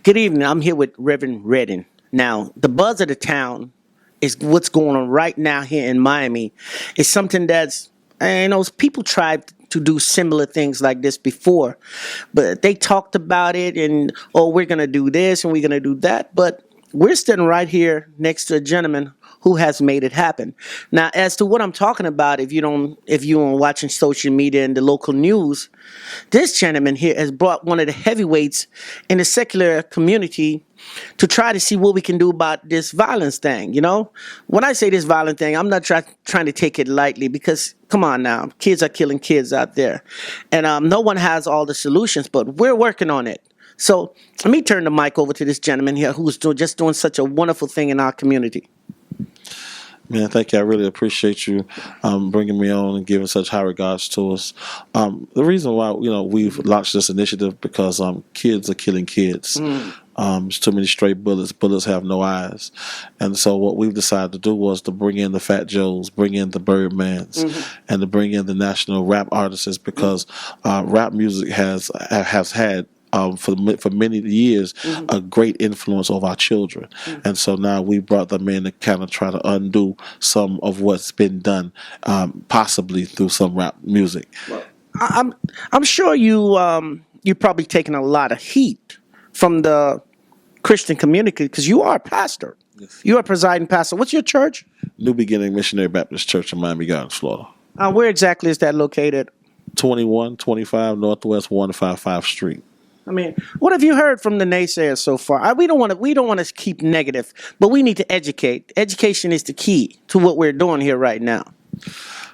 Good evening. I'm here with Reverend Redden. Now, the buzz of the town is what's going on right now here in Miami. It's something that's, people tried to do similar things like this before, but they talked about it and, oh, we're going to do this and we're going to do that. But we're sitting right here next to a gentleman who has made it happen. Now, as to what I'm talking about, if you are watching social media and the local news, this gentleman here has brought one of the heavyweights in the secular community to try to see what we can do about this violence thing. When I say this violent thing, I'm not trying to take it lightly because, come on now, kids are killing kids out there. And no one has all the solutions, but we're working on it. So let me turn the mic over to this gentleman here who's just doing such a wonderful thing in our community. Man, thank you. I really appreciate you bringing me on and giving such high regards to us. The reason why we've launched this initiative because kids are killing kids. There's too many stray bullets. Bullets have no eyes, and so what we've decided to do was to bring in the Fat Joes, bring in the BIRDMANs, and to bring in the national rap artists because rap music has had. For many years, a great influence over our children. And so now we brought them in to kind of try to undo some of what's been done, possibly through some rap music. Well, I'm sure you're probably taking a lot of heat from the Christian community because you are a pastor. Yes. You are a presiding pastor. What's your church? New Beginning Missionary Baptist Church in Miami Gardens, Florida. Where exactly is that located? 2125 Northwest 155 Street. I mean, what have you heard from the naysayers so far? We don't want to keep negative, but we need to educate. Education is the key to what we're doing here right now.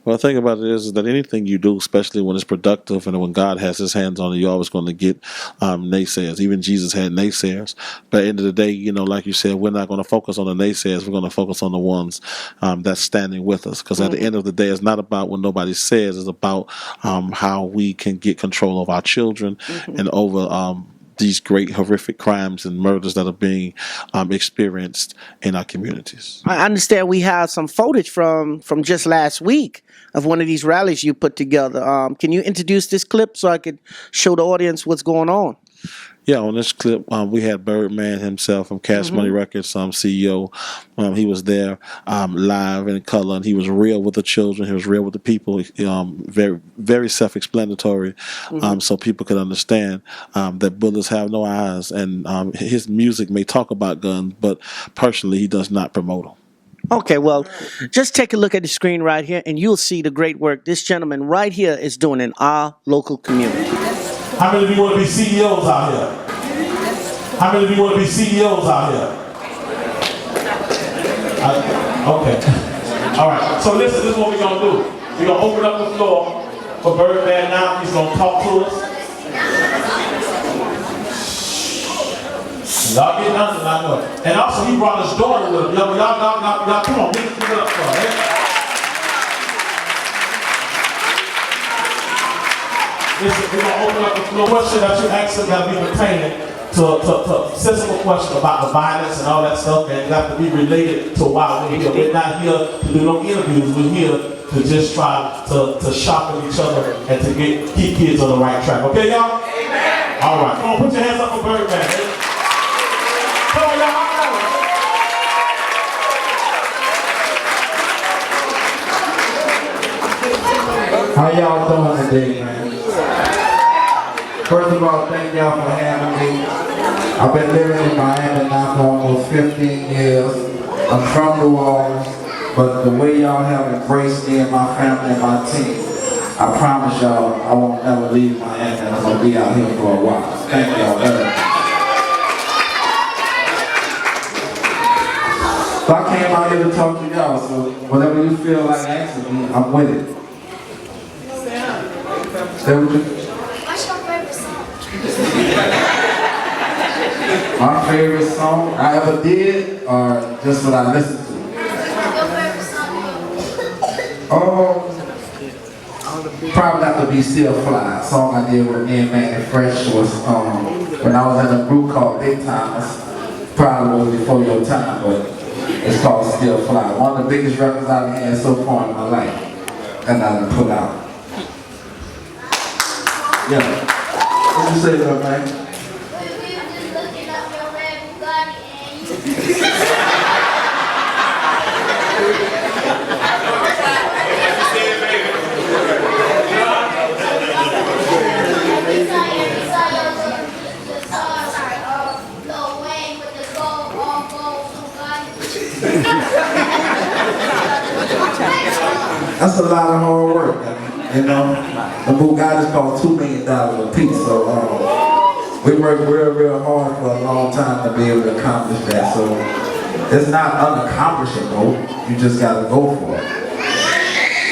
Well, the thing about it is that anything you do, especially when it's productive and when God has his hands on it, you're always going to get naysayers. Even Jesus had naysayers. But at the end of the day, like you said, we're not going to focus on the naysayers. We're going to focus on the ones that's standing with us. Because at the end of the day, it's not about what nobody says. It's about how we can get control of our children and over these great horrific crimes and murders that are being experienced in our communities. I understand we have some footage from just last week of one of these rallies you put together. Can you introduce this clip so I could show the audience what's going on? Yeah, on this clip, we had BIRDMAN himself from Cashmoney Records, CEO. He was there live in color, and he was real with the children. He was real with the people. Very, very self-explanatory, so people could understand that bullets have no eyes. And his music may talk about guns, but personally, he does not promote them. Okay, well, just take a look at the screen right here, and you'll see the great work this gentleman right here is doing in our local community. How many of you want to be CEOs out here? How many of you want to be CEOs out here? Okay. All right. So listen, this is what we're going to do. We're going to open up the floor for BIRDMAN now. He's going to talk to us. Y'all get down tonight. And also, he brought his daughter with him. Y'all, come on, give it up for her. Listen, we're going to open up the floor. Question that you asked them that we pertaining to sensible question about the violence and all that stuff, and it have to be related to why we're here. We're not here to do no interviews. We're here to just try to sharpen each other and to keep kids on the right track. Okay, y'all? Amen. All right. Come on, put your hands up for BIRDMAN. Come on, y'all. How y'all doing today, man? First of all, thank y'all for having me. I've been living in Miami now for almost 15 years. I'm from New Orleans, but the way y'all have embraced me and my family and my team, I promise y'all I won't ever leave Miami and I'm going to be out here for a while. Thank y'all very much. So I came out here to talk to y'all, so whatever you feel like asking me, I'm with it. What's your favorite song? My favorite song I ever did, or just what I listened to? Your favorite song? Probably have to be Still Fly. A song I did with me and Manny Fresh was when I was in a group called Big Timers. Probably was before your time, but it's called Still Fly. One of the biggest records I've had so far in my life, and I done put out. Yeah. What you say, little man? We were just looking up That's a lot of hard work, you know. The Bugattis cost $2 million a piece, so we worked real hard for a long time to be able to accomplish that. So it's not unaccomplishable. You just gotta go for it.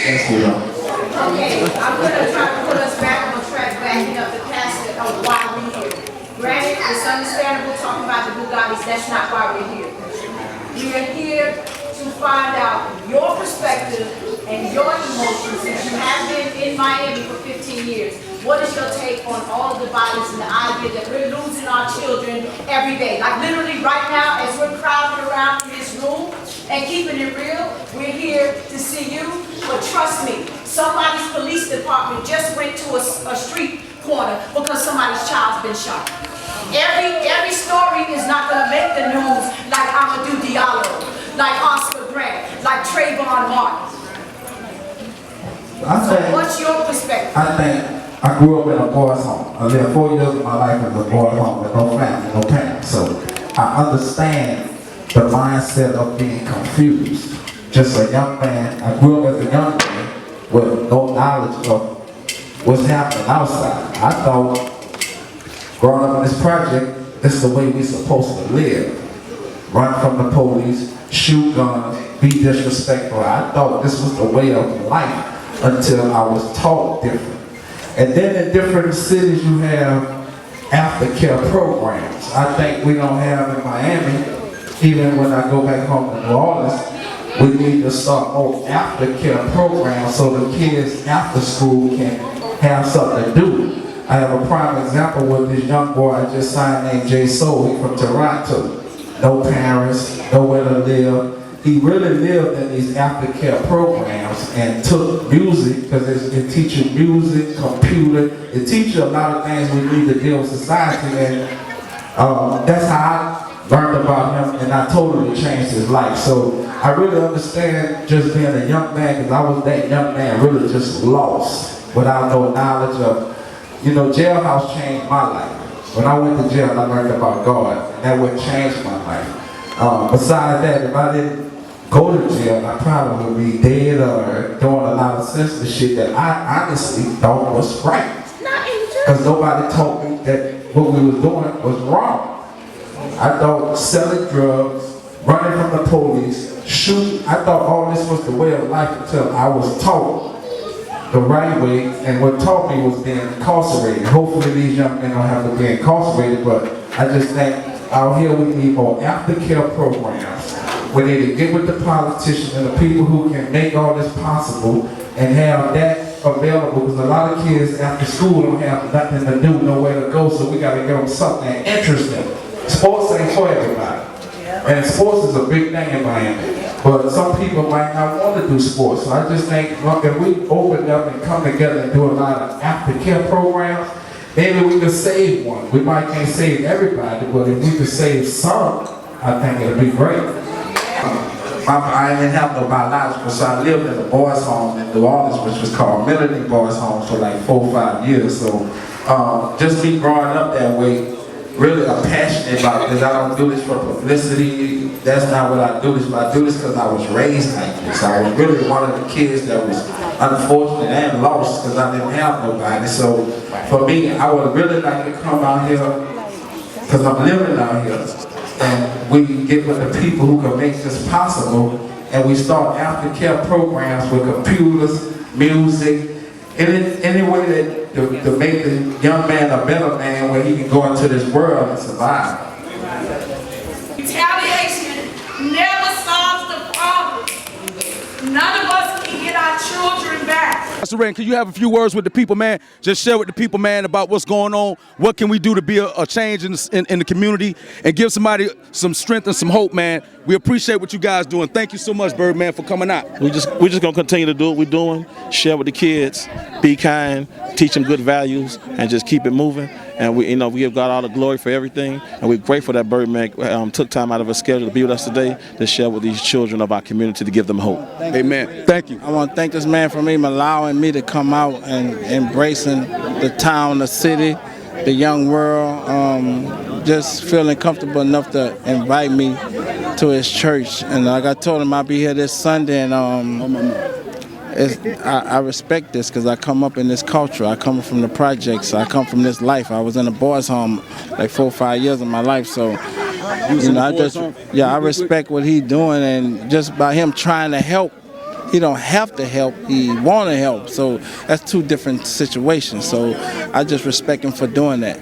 Yes, you know. Okay, I'm gonna try to put us back on track, backing up the casket of why we're here. Granted, it's understandable talking about the Bugattis. That's not why we're here. We are here to find out your perspective and your emotions, since you have been in Miami for 15 years. What is your take on all of the violence and the idea that we're losing our children every day? Like literally right now, as we're crowded around in this room and keeping it real, we're here to see you. But trust me, somebody's police department just went to a street corner because somebody's child's been shot. Every story is not going to make the news like Amadou Diallo, like Oscar Grant, like Trayvon Martin. What's your perspective? I think I grew up in a boys' home. I lived 4 years of my life in a boys' home with no family, no parents. So I understand the mindset of being confused. Just a young man, I grew up as a young man with no knowledge of what's happening outside. I thought growing up in this project, this is the way we're supposed to live. Run from the police, shoot guns, be disrespectful. I thought this was the way of life until I was taught different. And then in different cities you have aftercare programs. I think we don't have in Miami. Even when I go back home to New Orleans, we need to start more aftercare programs so the kids after school can have something to do. I have a prime example with this young boy I just signed named Jay Soul. He's from Toronto. No parents, nowhere to live. He really lived in these aftercare programs and took music, because it teaches music, computer, it teaches a lot of things we need to deal with society, and that's how I learned about him, and I totally changed his life. So I really understand just being a young man, because I was that young man really just lost without no knowledge of, you know, jailhouse changed my life. When I went to jail, I learned about God, and that would change my life. Besides that, if I didn't go to jail, I probably would be dead or doing a lot of sensitive shit that I honestly thought was right. Because nobody taught me that what we was doing was wrong. I thought selling drugs, running from the police, shooting, I thought all this was the way of life until I was taught the right way, and what taught me was being incarcerated. Hopefully these young men don't have to be incarcerated, but I just think out here we need more aftercare programs. We need to get with the politicians and the people who can make all this possible and have that available, because a lot of kids after school don't have nothing to do, nowhere to go, so we got to give them something that interests them. Sports ain't for everybody. And sports is a big thing in Miami. But some people might not want to do sports. So I just think if we open up and come together and do a lot of aftercare programs, maybe we could save one. We might can't save everybody, but if we could save some, I think it'll be great. I didn't have no biological, so I lived in a boys' home in New Orleans, which was called Melody Boys' Home, for like 4 or 5 years. So just me growing up that way, really I'm passionate about this. I don't do this for publicity. That's not what I do this for. I do this because I was raised like this. I was really one of the kids that was unfortunate and lost because I didn't have nobody. So for me, I would really like to come out here because I'm living out here. And we get with the people who can make this possible, and we start aftercare programs with computers, music, any way that to make the young man a better man where he can go into this world and survive. Retaliation never solves the problem. None of us can get our children back. Pastor Ray, can you have a few words with the people, man? Just share with the people, man, about what's going on. What can we do to be a change in the community and give somebody some strength and some hope, man? We appreciate what you guys doing. Thank you so much, Birdman, for coming out. We're just gonna continue to do what we're doing, share with the kids, be kind, teach them good values, and just keep it moving. and we we give God all the glory for everything, and we're grateful that Birdman took time out of his schedule to be with us today to share with these children of our community to give them hope. Amen. Thank you. I want to thank this man for even allowing me to come out and embracing the town, the city, the young world, just feeling comfortable enough to invite me to his church. And like I told him, I'll be here this Sunday, and I respect this because I come up in this culture. I come from the projects. I come from this life. I was in a boys' home like 4 or 5 years of my life, so I respect what he's doing, and just by him trying to help. He don't have to help, he want to help. So that's two different situations. So I just respect him for doing that.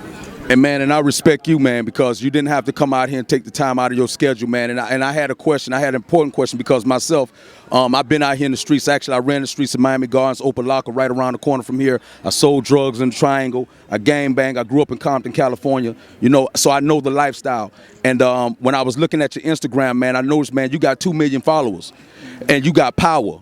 And man, and I respect you, man, because you didn't have to come out here and take the time out of your schedule, man. And I had a question, I had an important question because myself, I've been out here in the streets. Actually, I ran the streets of Miami Gardens, open locker right around the corner from here. I sold drugs in the Triangle. I gang bang. I grew up in Compton, California. So I know the lifestyle. And when I was looking at your Instagram, man, I noticed, man, you got 2 million followers, and you got power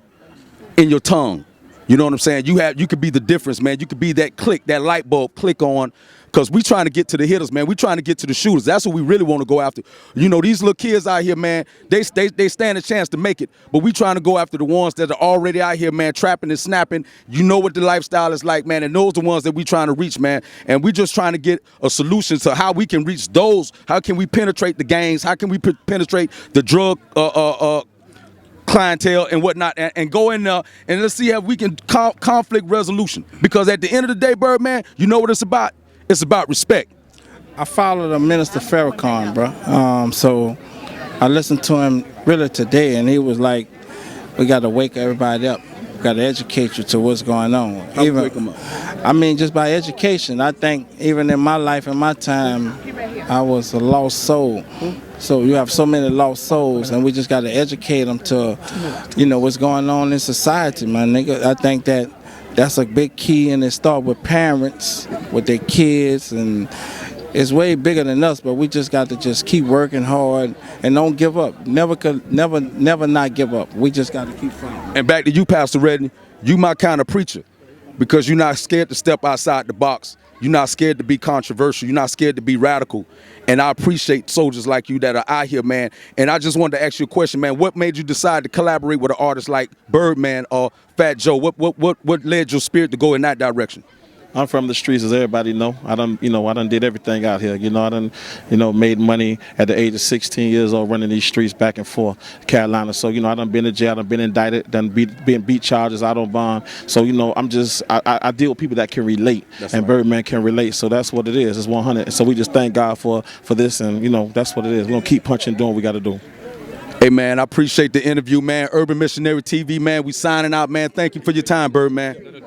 in your tongue. You know what I'm saying? You could be the difference, man. You could be that click, that light bulb click on. Because we trying to get to the hitters, man. We trying to get to the shooters. That's what we really want to go after. These little kids out here, man, they stand a chance to make it. But we trying to go after the ones that are already out here, man, trapping and snapping. You know what the lifestyle is like, man. And those are the ones that we trying to reach, man. And we just trying to get a solution to how we can reach those. How can we penetrate the gangs? How can we penetrate the drug clientele and whatnot, and go in there and let's see how we can conflict resolution. Because at the end of the day, Birdman, you know what it's about? It's about respect. I followed Minister Farrakhan, bro. So I listened to him really today, and he was like, we got to wake everybody up. We got to educate you to what's going on. Wake 'em up? I mean, just by education. I think even in my life and my time, I was a lost soul. So you have so many lost souls, and we just got to educate them to, what's going on in society, my nigga. I think that's a big key, and it starts with parents, with their kids, and it's way bigger than us, but we just got to just keep working hard and don't give up. Never not give up. We just got to keep fighting. And back to you, Pastor Redden, you my kind of preacher because you're not scared to step outside the box. You're not scared to be controversial. You're not scared to be radical. And I appreciate soldiers like you that are out here, man. And I just wanted to ask you a question, man. What made you decide to collaborate with an artist like Birdman or Fat Joe? What led your spirit to go in that direction? I'm from the streets, as everybody know. I done did everything out here. I done, made money at the age of 16 years old running these streets back and forth, Carolina. So, I done been in jail, done been indicted, done been beat charges out on bond. So, I deal with people that can relate, and right. Birdman can relate. So that's what it is. It's 100. So we just thank God for this, and that's what it is. We're gonna keep punching, doing what we got to do. Hey, man, I appreciate the interview, man. Urban Missionary TV, man. We signing out, man. Thank you for your time, Birdman.